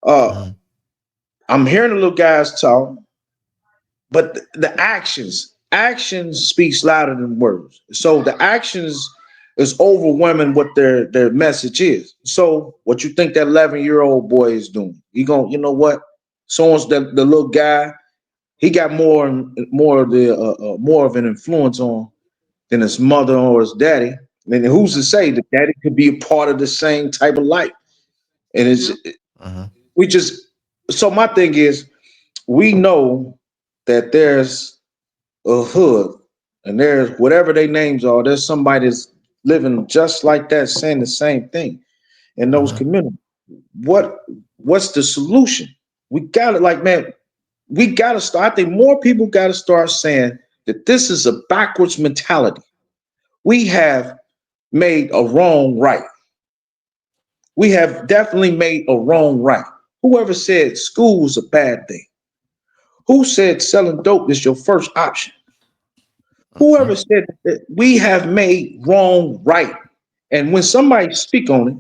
Uh, Mhm. I'm hearing the little guys talk, but the actions speaks louder than words. So the actions is overwhelming what their message is. So what you think that 11-year-old boy is doing? You know what? So the little guy, he got more of an influence on than his mother or his daddy. And who's to say that daddy could be a part of the same type of life? And Yeah. Mhm. we just so my thing is we know that there's a hood and there's whatever their names are, there's somebody that's living just like that, saying the same thing in those Mhm. communities. What what's the solution? We gotta like man, we gotta start. I think more people gotta start saying that this is a backwards mentality. We have made a wrong right. We have definitely made a wrong right. Whoever said school is a bad thing? Who said selling dope is your first option? Whoever Mhm. said that we have made wrong right? And when somebody speak on it,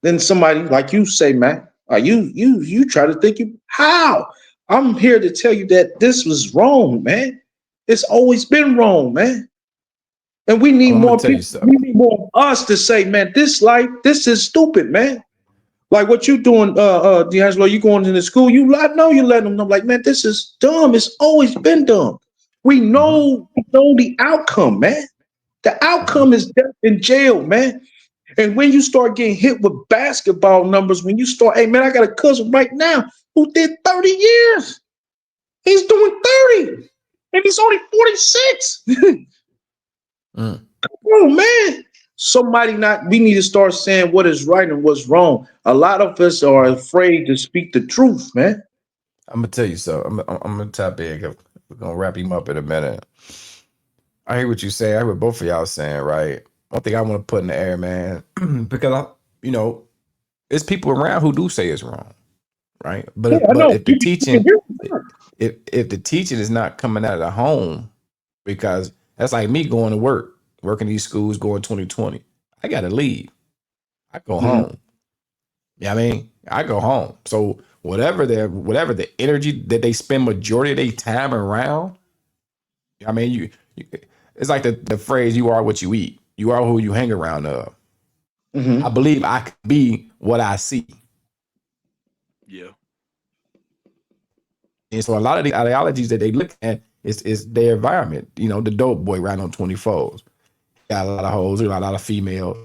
then somebody like you say, man, you try to think you how? I'm here to tell you that this was wrong, man. It's always been wrong, man. And we need I'm gonna more tell you people, we something. need more of us to say, man, this life, this is stupid, man. Like what you doing, D'Angelo, you going into school, I know you letting them know, like, man, this is dumb. It's always been dumb. Mhm. We know the outcome, man. The outcome is death in jail, man. And when you start getting hit with basketball numbers, when you start, hey man, I got a cousin right now who did 30 years. He's doing 30, and he's only 46. Mm. Oh man. We need to start saying what is right and what's wrong. A lot of us are afraid to speak the truth, man. I'm gonna tell you so. I'm gonna tap in. We're gonna wrap him up in a minute. I hear what you say. I hear what both of y'all saying, right? One thing I want to put in the air, man, because there's people around who do say it's wrong, right? Yeah, I But know. if the teaching, if the teaching is not coming out of the home, because that's like me going to work, working these schools, going 2020. I gotta leave. I go Mhm. home. Yeah, I mean, I go home. So whatever the energy that they spend majority of their time around, I mean, you it's like the phrase "you are what you eat." You are who you hang around of. I Mhm. believe I could be what I see. Yeah. And so a lot of the ideologies that they look at is their environment. The dope boy riding on 24s. Got a lot of hoes, got a lot of females.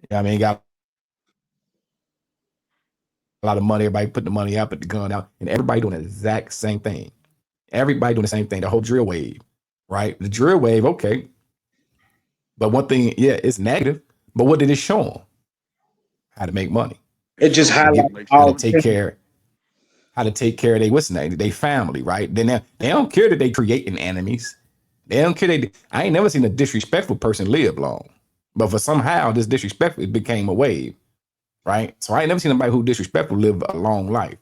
I mean, got a lot of money. Everybody put the money out, put the gun out, and everybody doing the exact same thing. Everybody doing the same thing. The whole drill wave, right? The drill wave, okay. But one thing, yeah, it's negative. But what did it show them? How to make money, It just how to highlights get, how to all take care, how to take care of their family, right? Then they don't care that they creating enemies. They don't care. I ain't never seen a disrespectful person live long, but for somehow this disrespectful it became a wave, right? So I ain't never seen anybody who disrespectful live a long life,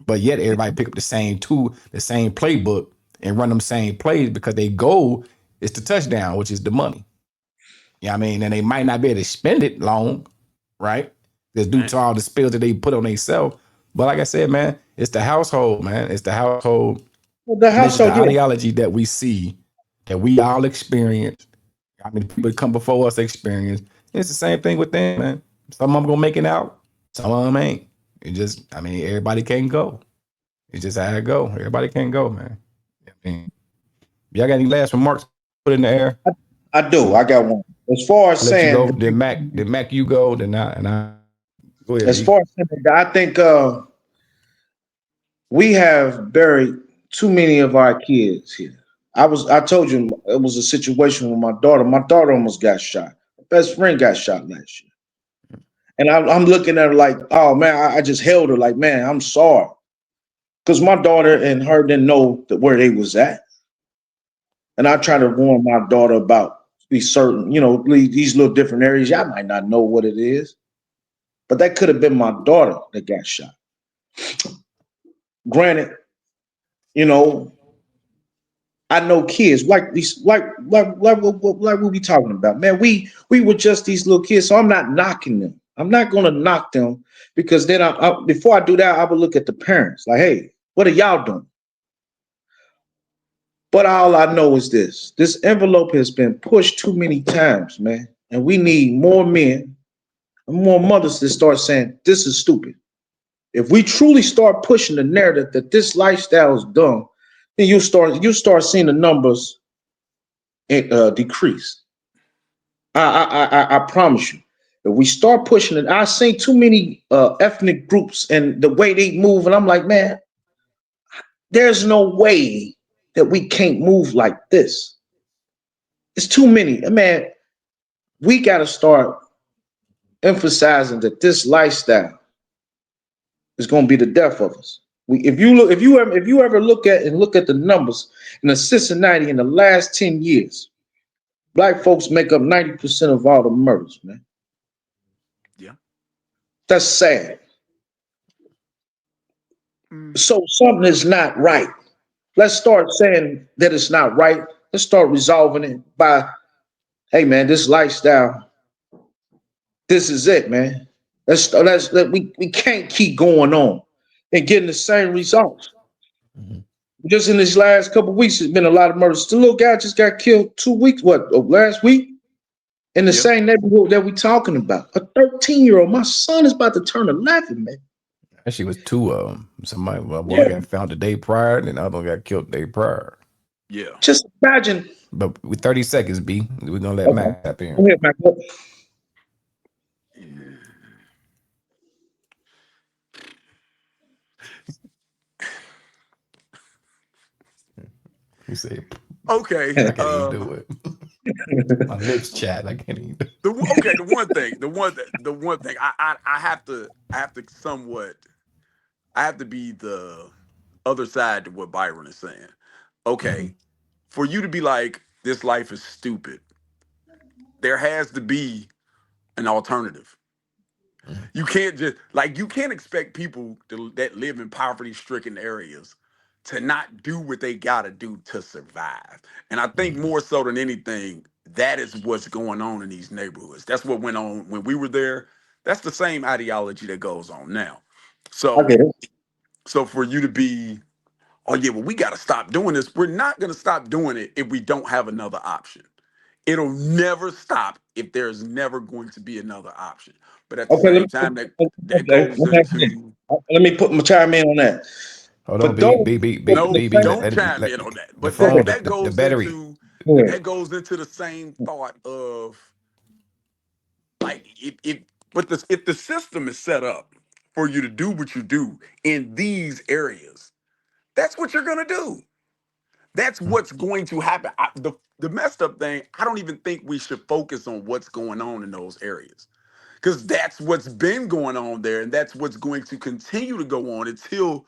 but yet everybody pick up the same tool, the same playbook, and run them same plays because their goal is the touchdown, which is the money. Yeah, I mean, and they might not be able to spend it long, right? Just due to all the spills that they put on themselves. But like I said, man, it's the household, man. It's the household. the And it's just the household. Yeah, ideology that we see, that we all experience. I mean, people that come before us experience. It's the same thing with them, man. Some of them gonna make it out, some of them ain't. I mean, everybody can't go. It's just how it go. Everybody can't go, man. I mean, y'all got any last remarks? Put in the air. I do. I got one. As far as I'll let you saying, go. Then Mac, you go. Then I go ahead, as D. far as saying, I think we have buried too many of our kids here. I told you it was a situation with my daughter. My daughter almost got shot. My best friend got shot last year. And I'm looking at her like, oh man, I just held her like, man, I'm sorry. Because my daughter and her didn't know where they was at. And I try to warn my daughter about these certain, these little different areas. Y'all might not know what it is, but that could have been my daughter that got shot. Granted, you know, I know kids like these, like what we talking about, man. We were just these little kids, so I'm not knocking them. I'm not gonna knock them because then before I do that, I would look at the parents, like, hey, what are y'all doing? But all I know is this envelope has been pushed too many times, man. And we need more men and more mothers to start saying, this is stupid. If we truly start pushing the narrative that this lifestyle is dumb, then you start seeing the numbers decrease. I promise you. If we start pushing it, I see too many ethnic groups and the way they move, and I'm like, man, there's no way that we can't move like this. It's too many. Man, we got to start emphasizing that this lifestyle is going to be the death of us. If you ever look at the numbers in the Cincinnati in the last 10 years, black folks make up 90% of all the murders, man. Yeah. That's sad. Mm. So something is not right. Let's start saying that it's not right. Let's start resolving it by, hey man, this lifestyle, this is it, man. We can't keep going on and getting the same results. Mhm. Just in this last couple of weeks, there's been a lot of murders. The little guy just got killed 2 weeks, last week? In the Yeah. same neighborhood that we're talking about. A 13-year-old. My son is about to turn 11, man. Actually, it was two of them. One Yeah. got found the day prior, and the other one got killed the day prior. Yeah. Just imagine. But with 30 seconds, B, we're gonna let Okay. Matt tap in. Go ahead, Mac. He said, Okay. I can't even do it. My lips chat. I can't even. Okay. The one thing I have to somewhat I have to be the other side to what Byron is saying. Mhm. Okay, for you to be like this life is stupid, there has to be an alternative. Mhm. You can't just like you can't expect people that live in poverty-stricken areas to not do what they got to do to survive. And I think Mhm. more so than anything, that is what's going on in these neighborhoods. That's what went on when we were there. That's the same ideology that goes on now. I get So, it. so for you to be, oh yeah, well we got to stop doing this. We're not going to stop doing it if we don't have another option. It'll never stop if there's never going to be another option. But at the Okay, same time, that goes into let me put my chime in on that. Hold For on, B, those B, B, who B, in the no, B, B. same, don't chime in on that. The But phone, that the goes battery. into go ahead. the same thought of like if the system is set up for you to do what you do in these areas, that's what you're gonna do. That's what's going to happen. The messed up thing, I don't even think we should focus on what's going on in those areas because that's what's been going on there, and that's what's going to continue to go on until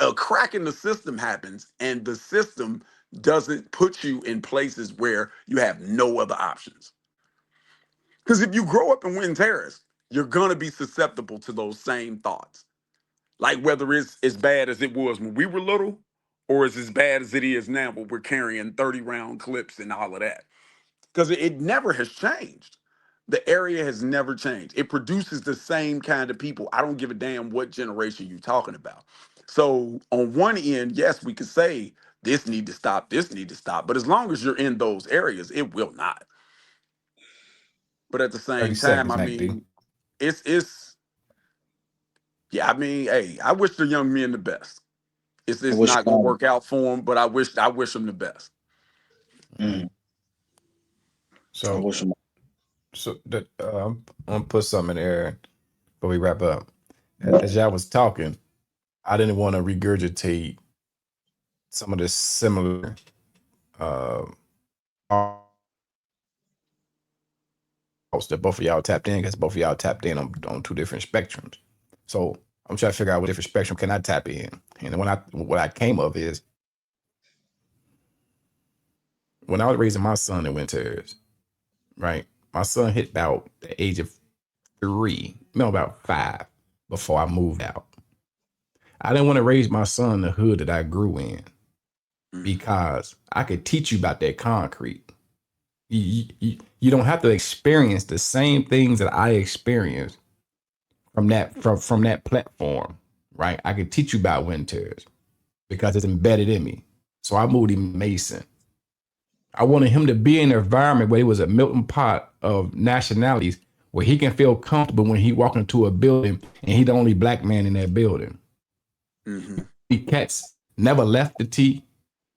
a crack in the system happens, and the system doesn't put you in places where you have no other options. Because if you grow up in Winton Terrace, you're gonna be susceptible to those same thoughts. Like whether it's as bad as it was when we were little, or it's as bad as it is now, but we're carrying 30-round clips and all of that. Because it never has changed. The area has never changed. It produces the same kind of people. I don't give a damn what generation you're talking about. So on one end, yes, we could say this need to stop. But as long as you're in those areas, it will not. But at the 30 same time, seconds, I Mac D. mean, it's yeah, I mean, hey, I wish the young men the best. I It's wish. not gonna work out for them, but I wish them the best. Mm, I So, wish them. I'm gonna put something in there before we wrap up. As y'all was talking, I didn't want to regurgitate some of the similar uh thoughts that both of y'all tapped in because both of y'all tapped in on two different spectrums. So I'm trying to figure out what different spectrum can I tap in. And what I came of is when I was raising my son in Winters, right? My son hit about the age of 3, no, about 5 before I moved out. I didn't want to raise my son in the hood that I grew in Mhm. because I could teach you about that concrete. You don't have to experience the same things that I experienced from that platform, right? I could teach you about Winters because it's embedded in me. So I moved him Mason. I wanted him to be in an environment where it was a melting pot of nationalities where he can feel comfortable when he walk into a building and he the only black man in that building. Mhm. The cats never left the T.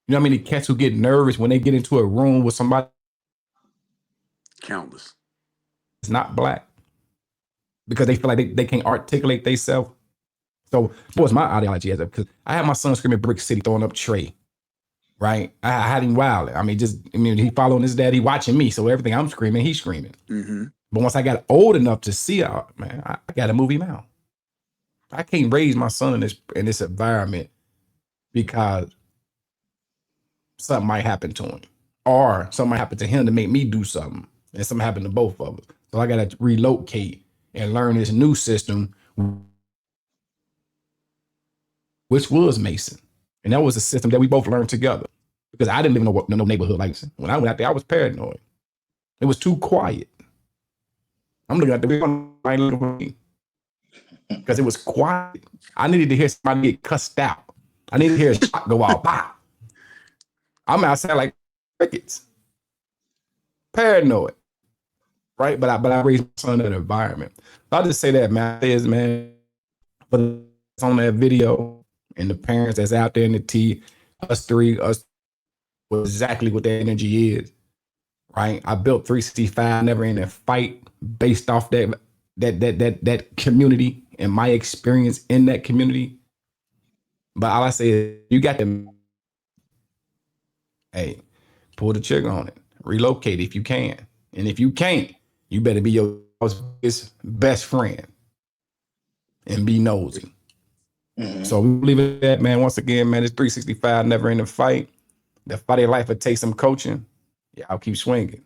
You know how many cats who get nervous when they get into a room with somebody Countless. that's not black because they feel like they can't articulate themselves. So that was my ideology as a because I had my son screaming Brick City, throwing up Trey, right? I had him wild. He following his daddy, watching me. So everything I'm screaming, he's screaming. Mhm. But once I got old enough to see out, man, I got to move him out. I can't raise my son in this environment because something might happen to him, or something might happen to him to make me do something, and something happened to both of us. So I got to relocate and learn this new system, which was Mason, and that was a system that we both learned together. Because I didn't live in no neighborhood like this. When I went out there, I was paranoid. It was too quiet. I'm looking at the window, I ain't looking for me because it was quiet. I needed to hear somebody get cussed out. I needed to hear a shot go off. Bah! I'm outside like crickets, paranoid, right? But I raised my son in that environment. So I'll just say that, man, is man, but on that video and the parents that's out there in the T, us three, us exactly what that energy is, right? I built 365 never in a fight based off that community and my experience in that community. But all I say is you got to, hey, pull the trigger on it. Relocate if you can. And if you can't, you better be your best friend and be nosy. Mhm. So we leave it at that, man. Once again, man, it's 365 never in a fight. The fight of life will take some coaching. Yeah, I'll keep swinging.